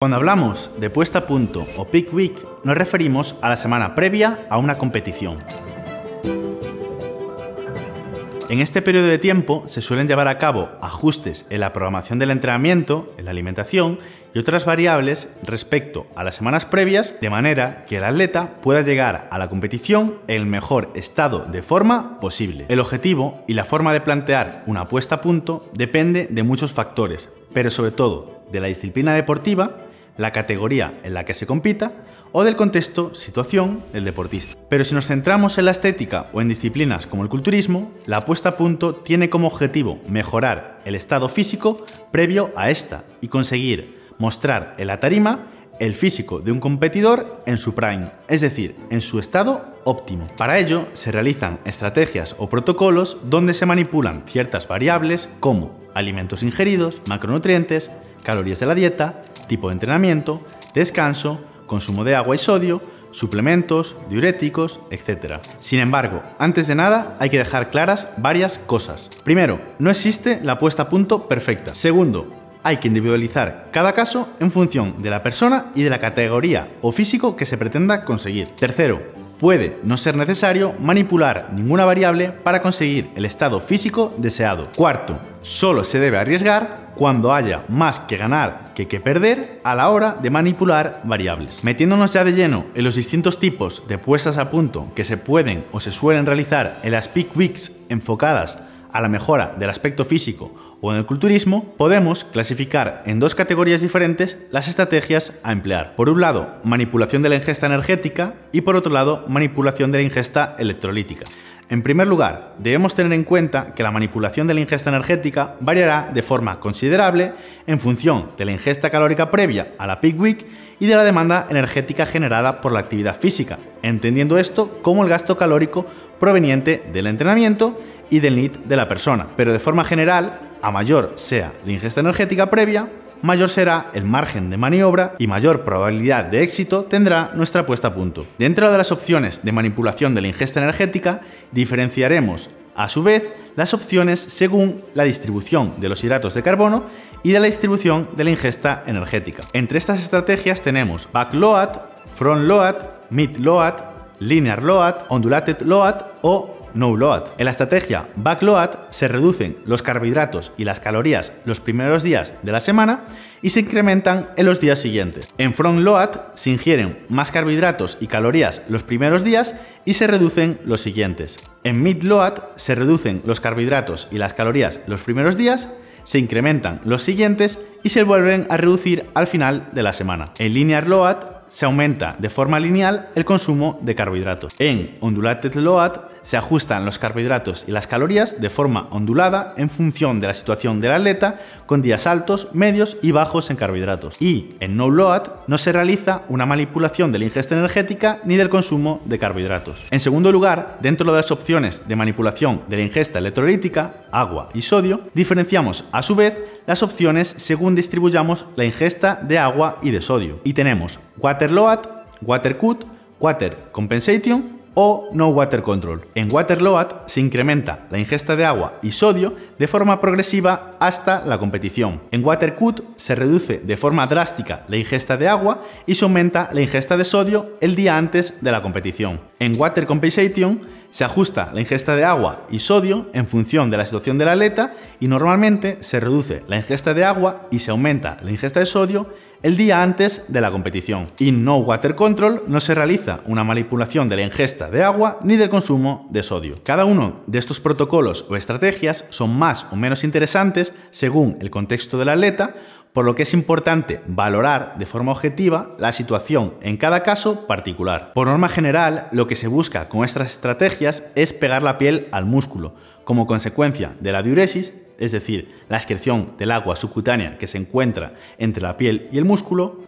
Cuando hablamos de puesta a punto o peak week, nos referimos a la semana previa a una competición. En este periodo de tiempo se suelen llevar a cabo ajustes en la programación del entrenamiento, en la alimentación y otras variables respecto a las semanas previas, de manera que el atleta pueda llegar a la competición en el mejor estado de forma posible. El objetivo y la forma de plantear una puesta a punto depende de muchos factores, pero sobre todo de la disciplina deportiva, la categoría en la que se compita o del contexto, situación del deportista. Pero si nos centramos en la estética o en disciplinas como el culturismo, la puesta a punto tiene como objetivo mejorar el estado físico previo a esta y conseguir mostrar en la tarima el físico de un competidor en su prime, es decir, en su estado óptimo. Para ello se realizan estrategias o protocolos donde se manipulan ciertas variables como alimentos ingeridos, macronutrientes, calorías de la dieta, tipo de entrenamiento, descanso, consumo de agua y sodio, suplementos, diuréticos, etc. Sin embargo, antes de nada hay que dejar claras varias cosas. Primero, no existe la puesta a punto perfecta. Segundo, hay que individualizar cada caso en función de la persona y de la categoría o físico que se pretenda conseguir. Tercero, puede no ser necesario manipular ninguna variable para conseguir el estado físico deseado. Cuarto, solo se debe arriesgar cuando haya más que ganar que perder a la hora de manipular variables. Metiéndonos ya de lleno en los distintos tipos de puestas a punto que se pueden o se suelen realizar en las peak weeks enfocadas a la mejora del aspecto físico o en el culturismo, podemos clasificar en dos categorías diferentes las estrategias a emplear. Por un lado, manipulación de la ingesta energética y por otro lado, manipulación de la ingesta electrolítica. En primer lugar, debemos tener en cuenta que la manipulación de la ingesta energética variará de forma considerable en función de la ingesta calórica previa a la peak week y de la demanda energética generada por la actividad física, entendiendo esto como el gasto calórico proveniente del entrenamiento y del NEAT de la persona. Pero de forma general, a mayor sea la ingesta energética previa, mayor será el margen de maniobra y mayor probabilidad de éxito tendrá nuestra puesta a punto. Dentro de las opciones de manipulación de la ingesta energética, diferenciaremos a su vez las opciones según la distribución de los hidratos de carbono y de la distribución de la ingesta energética. Entre estas estrategias tenemos backload, frontload, midload, linear load, undulated load o no load. En la estrategia backload se reducen los carbohidratos y las calorías los primeros días de la semana y se incrementan en los días siguientes. En frontload se ingieren más carbohidratos y calorías los primeros días y se reducen los siguientes. En midload se reducen los carbohidratos y las calorías los primeros días, se incrementan los siguientes y se vuelven a reducir al final de la semana. En linear load se aumenta de forma lineal el consumo de carbohidratos. En undulated load se ajustan los carbohidratos y las calorías de forma ondulada en función de la situación del atleta, con días altos, medios y bajos en carbohidratos. Y en no load no se realiza una manipulación de la ingesta energética ni del consumo de carbohidratos. En segundo lugar, dentro de las opciones de manipulación de la ingesta electrolítica, agua y sodio, diferenciamos a su vez las opciones según distribuyamos la ingesta de agua y de sodio. Y tenemos water load, water cut, water compensation o no water control. En water load se incrementa la ingesta de agua y sodio de forma progresiva hasta la competición. En water cut se reduce de forma drástica la ingesta de agua y se aumenta la ingesta de sodio el día antes de la competición. En water compensation se ajusta la ingesta de agua y sodio en función de la situación del atleta y normalmente se reduce la ingesta de agua y se aumenta la ingesta de sodio el día antes de la competición. En no water control no se realiza una manipulación de la ingesta de agua ni del consumo de sodio. Cada uno de estos protocolos o estrategias son más o menos interesantes según el contexto del atleta, por lo que es importante valorar de forma objetiva la situación en cada caso particular. Por norma general, lo que se busca con estas estrategias es pegar la piel al músculo, como consecuencia de la diuresis, es decir, la excreción del agua subcutánea que se encuentra entre la piel y el músculo,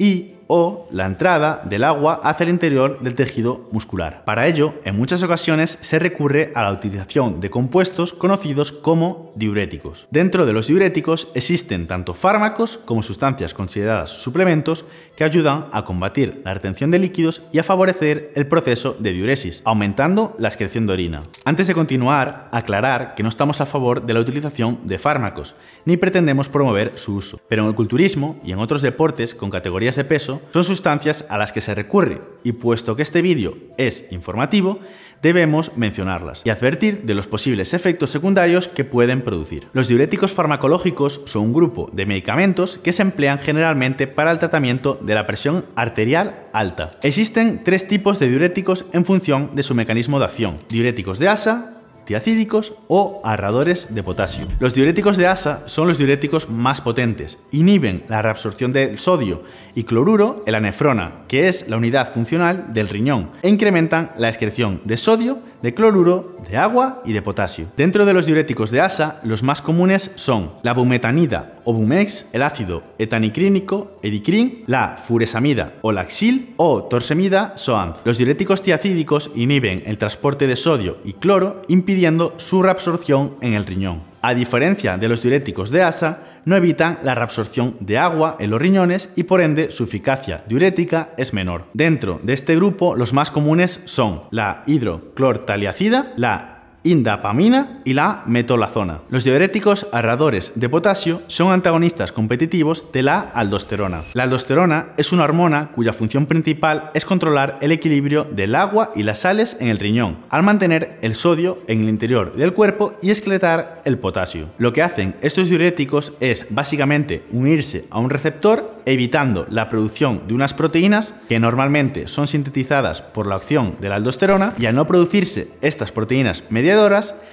o la entrada del agua hacia el interior del tejido muscular. Para ello, en muchas ocasiones se recurre a la utilización de compuestos conocidos como como diuréticos. Dentro de los diuréticos existen tanto fármacos como sustancias consideradas suplementos que ayudan a combatir la retención de líquidos y a favorecer el proceso de diuresis, aumentando la excreción de orina. Antes de continuar, aclarar que no estamos a favor de la utilización de fármacos, ni pretendemos promover su uso, pero en el culturismo y en otros deportes con categorías de peso son sustancias a las que se recurre, y puesto que este vídeo es informativo, debemos mencionarlas y advertir de los posibles efectos secundarios que pueden producir. Los diuréticos farmacológicos son un grupo de medicamentos que se emplean generalmente para el tratamiento de la presión arterial alta. Existen tres tipos de diuréticos en función de su mecanismo de acción: diuréticos de asa, tiacídicos o ahorradores de potasio. Los diuréticos de asa son los diuréticos más potentes, inhiben la reabsorción del sodio y cloruro en la nefrona, que es la unidad funcional del riñón, e incrementan la excreción de sodio, de cloruro, de agua y de potasio. Dentro de los diuréticos de asa, los más comunes son la bumetanida o bumex, el ácido etanicrínico, edicrin, la furesamida o laxil o torsemida soanz. Los diuréticos tiacídicos inhiben el transporte de sodio y cloro, impidiendo su reabsorción en el riñón. A diferencia de los diuréticos de asa, no evitan la reabsorción de agua en los riñones y por ende su eficacia diurética es menor. Dentro de este grupo, los más comunes son la hidroclortaliacida, la indapamina y la metolazona. Los diuréticos ahorradores de potasio son antagonistas competitivos de la aldosterona. La aldosterona es una hormona cuya función principal es controlar el equilibrio del agua y las sales en el riñón, al mantener el sodio en el interior del cuerpo y excretar el potasio. Lo que hacen estos diuréticos es básicamente unirse a un receptor, evitando la producción de unas proteínas que normalmente son sintetizadas por la acción de la aldosterona, y al no producirse estas proteínas mediadoras,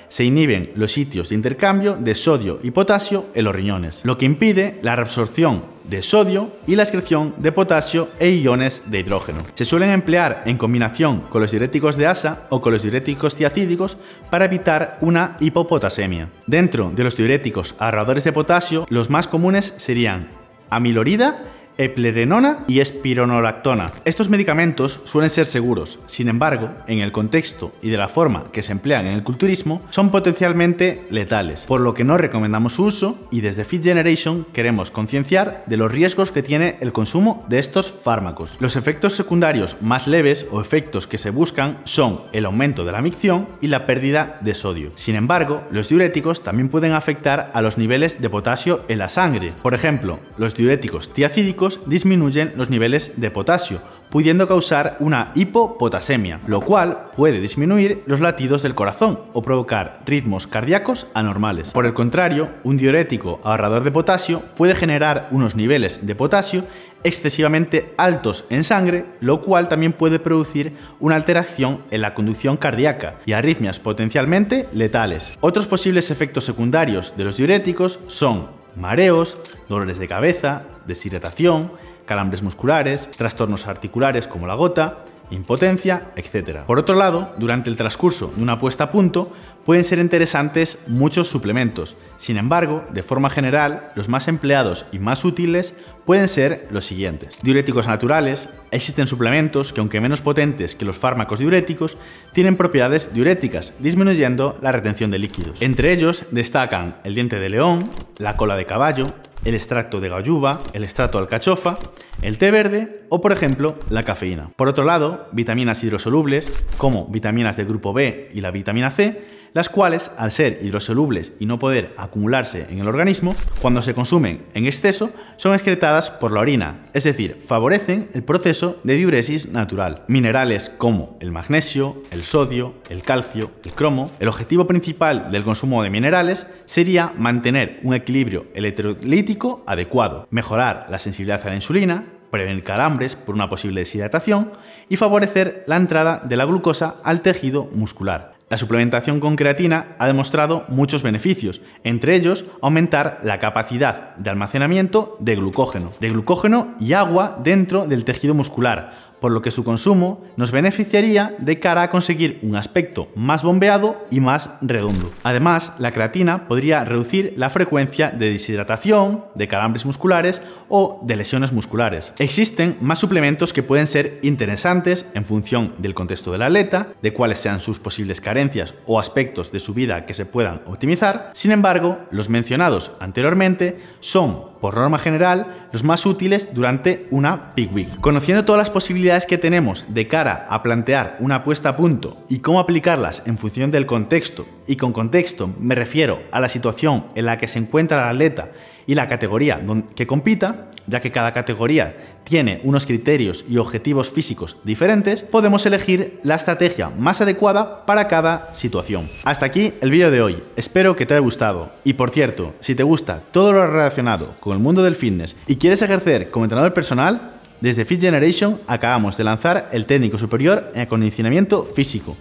se inhiben los sitios de intercambio de sodio y potasio en los riñones, lo que impide la reabsorción de sodio y la excreción de potasio e iones de hidrógeno. Se suelen emplear en combinación con los diuréticos de asa o con los diuréticos tiacídicos para evitar una hipopotasemia. Dentro de los diuréticos ahorradores de potasio, los más comunes serían amilorida, eplerenona y espironolactona. Estos medicamentos suelen ser seguros, sin embargo, en el contexto y de la forma que se emplean en el culturismo, son potencialmente letales, por lo que no recomendamos su uso, y desde Fit Generation queremos concienciar de los riesgos que tiene el consumo de estos fármacos. Los efectos secundarios más leves o efectos que se buscan son el aumento de la micción y la pérdida de sodio. Sin embargo, los diuréticos también pueden afectar a los niveles de potasio en la sangre. Por ejemplo, los diuréticos tiacídicos disminuyen los niveles de potasio, pudiendo causar una hipopotasemia, lo cual puede disminuir los latidos del corazón o provocar ritmos cardíacos anormales. Por el contrario, un diurético ahorrador de potasio puede generar unos niveles de potasio excesivamente altos en sangre, lo cual también puede producir una alteración en la conducción cardíaca y arritmias potencialmente letales. Otros posibles efectos secundarios de los diuréticos son mareos, dolores de cabeza, deshidratación, calambres musculares, trastornos articulares como la gota, impotencia, etc. Por otro lado, durante el transcurso de una puesta a punto, pueden ser interesantes muchos suplementos. Sin embargo, de forma general, los más empleados y más útiles pueden ser los siguientes. Diuréticos naturales. Existen suplementos que, aunque menos potentes que los fármacos diuréticos, tienen propiedades diuréticas, disminuyendo la retención de líquidos. Entre ellos destacan el diente de león, la cola de caballo, el extracto de galluva, el extracto de alcachofa, el té verde o, por ejemplo, la cafeína. Por otro lado, vitaminas hidrosolubles, como vitaminas del grupo B y la vitamina C, las cuales, al ser hidrosolubles y no poder acumularse en el organismo, cuando se consumen en exceso, son excretadas por la orina, es decir, favorecen el proceso de diuresis natural. Minerales como el magnesio, el sodio, el calcio, el cromo. El objetivo principal del consumo de minerales sería mantener un equilibrio electrolítico adecuado, mejorar la sensibilidad a la insulina, prevenir calambres por una posible deshidratación y favorecer la entrada de la glucosa al tejido muscular. La suplementación con creatina ha demostrado muchos beneficios, entre ellos aumentar la capacidad de almacenamiento de glucógeno y agua dentro del tejido muscular, por lo que su consumo nos beneficiaría de cara a conseguir un aspecto más bombeado y más redondo. Además, la creatina podría reducir la frecuencia de deshidratación, de calambres musculares o de lesiones musculares. Existen más suplementos que pueden ser interesantes en función del contexto del atleta, de cuáles sean sus posibles carencias o aspectos de su vida que se puedan optimizar. Sin embargo, los mencionados anteriormente son, por norma general, los más útiles durante una peak week. Conociendo todas las posibilidades que tenemos de cara a plantear una puesta a punto y cómo aplicarlas en función del contexto, y con contexto me refiero a la situación en la que se encuentra el atleta y la categoría que compita, ya que cada categoría tiene unos criterios y objetivos físicos diferentes, podemos elegir la estrategia más adecuada para cada situación. Hasta aquí el vídeo de hoy, espero que te haya gustado. Y por cierto, si te gusta todo lo relacionado con el mundo del fitness y quieres ejercer como entrenador personal, desde Fit Generation acabamos de lanzar el técnico superior en acondicionamiento físico,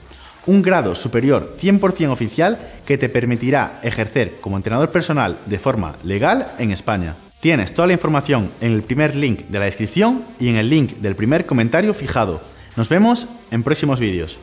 un grado superior 100% oficial que te permitirá ejercer como entrenador personal de forma legal en España. Tienes toda la información en el primer link de la descripción y en el link del primer comentario fijado. Nos vemos en próximos vídeos.